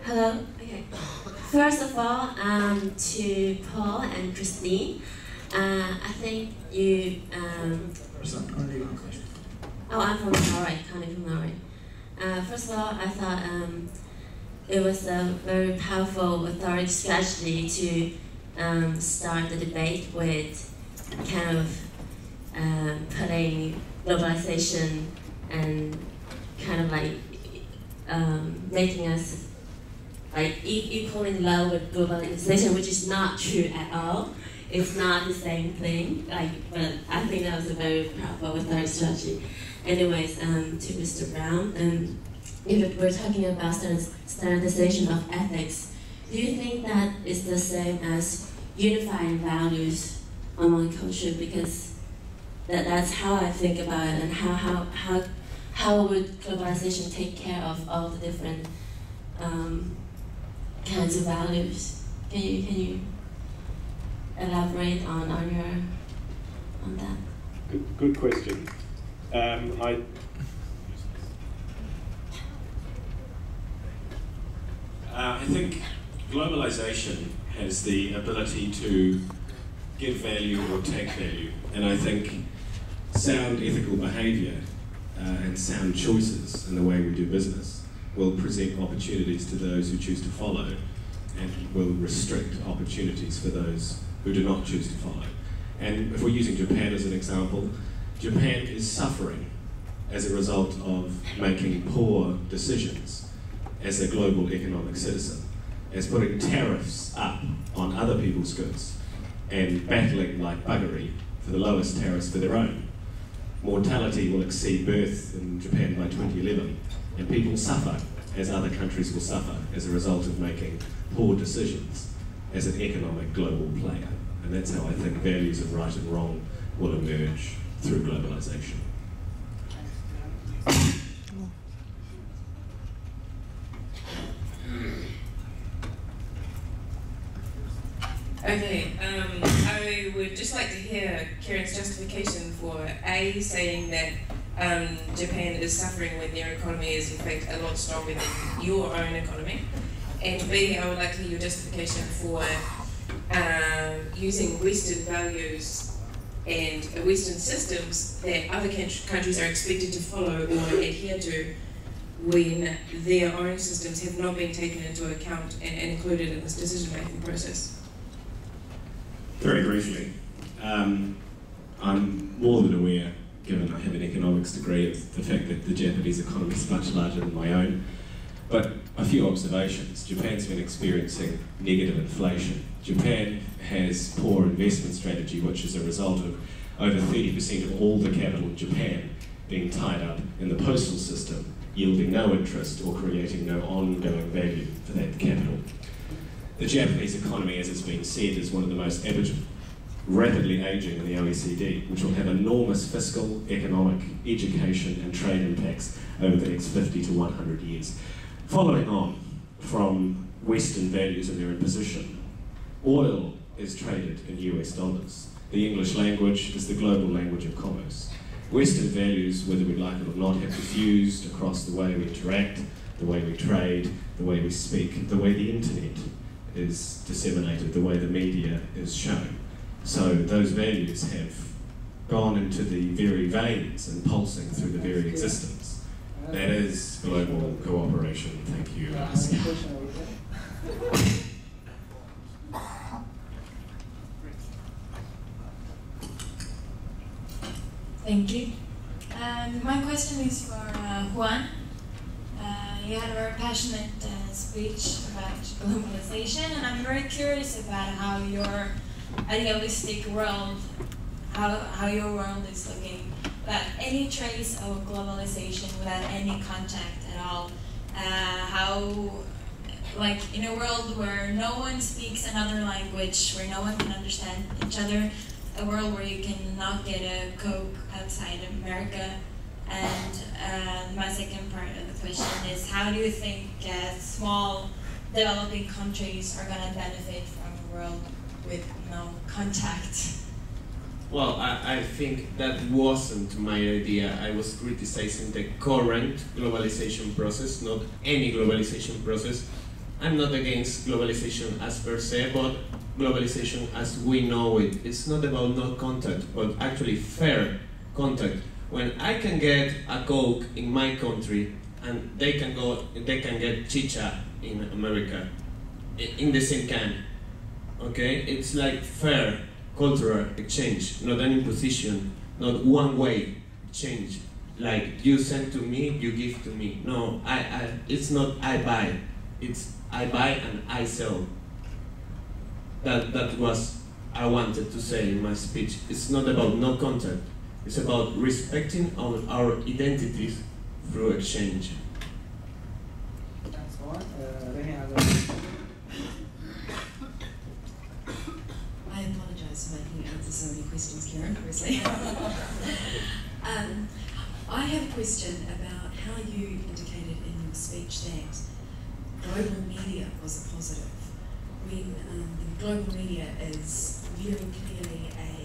Hello. Okay. First of all, to Paul and Christine, I think you. Oh, I'm from Norway. Connie from Norway. First of all, I thought it was a very powerful authority strategy to start the debate with kind of putting globalization and kind of like making us like equal in love with globalization, which is not true at all. It's not the same thing. But I think that was a very powerful authority strategy. Anyways, to Mr. Brown, if we're talking about standardization of ethics, do you think that is the same as unifying values among culture? Because that's how I think about it, and how would globalization take care of all the different kinds of values? Can you elaborate on that? Good question. I think globalization has the ability to give value or take value, and I think sound ethical behaviour and sound choices in the way we do business will present opportunities to those who choose to follow, and will restrict opportunities for those who do not choose to follow. And if we're using Japan as an example, Japan is suffering as a result of making poor decisions as a global economic citizen, as putting tariffs up on other people's goods and battling like buggery for the lowest tariffs for their own. Mortality will exceed birth in Japan by 2011, and people suffer as other countries will suffer as a result of making poor decisions as an economic global player. And that's how I think values of right and wrong will emerge through globalization. Okay, I would just like to hear Kieran's justification for A, saying that Japan is suffering when their economy is in fact a lot stronger than your own economy, and B, I would like to hear your justification for using Western values and Western systems that other countries are expected to follow or adhere to when their own systems have not been taken into account and included in this decision-making process. Very briefly, I'm more than aware, given I have an economics degree, of the fact that the Japanese economy is much larger than my own. But a few observations. Japan's been experiencing negative inflation. Japan has poor investment strategy, which is a result of over 30% of all the capital in Japan being tied up in the postal system, yielding no interest or creating no ongoing value for that capital. The Japanese economy, as it's been said, is one of the most rapidly ageing in the OECD, which will have enormous fiscal, economic, education and trade impacts over the next 50 to 100 years. Following on from Western values and their imposition, oil is traded in US dollars. The English language is the global language of commerce. Western values, whether we like it or not, have diffused across the way we interact, the way we trade, the way we speak, the way the internet is disseminated, the way the media is shown. So those values have gone into the very veins and pulsing through the very existence. That is global cooperation. Thank you. Thank you. My question is for Juan. You had a very passionate speech about globalization, and I'm very curious about how your idealistic world, how your world is looking, without any trace of globalization, without any contact at all. How, like in a world where no one speaks another language, where no one can understand each other, a world where you cannot get a Coke outside of America. And my second part of the question is, how do you think small developing countries are going to benefit from a world with no contact? Well, I think that wasn't my idea. I was criticizing the current globalization process, not any globalization process. I'm not against globalization as per se, but globalization as we know it. It's not about no contact, but actually fair contact. When I can get a Coke in my country and they can get chicha in America, in the same can, okay? It's like fair cultural exchange, not an imposition, not one way exchange. Like you send to me, you give to me. No, it's not I buy, it's I buy and I sell. That was I wanted to say in my speech. It's not about no contact. It's about respecting our identities through exchange. Thanks, Juan. Any other? I apologise for making you answer so many questions, Kieran, firstly. I have a question about how you indicated in your speech that global media was a positive, when the global media is very clearly a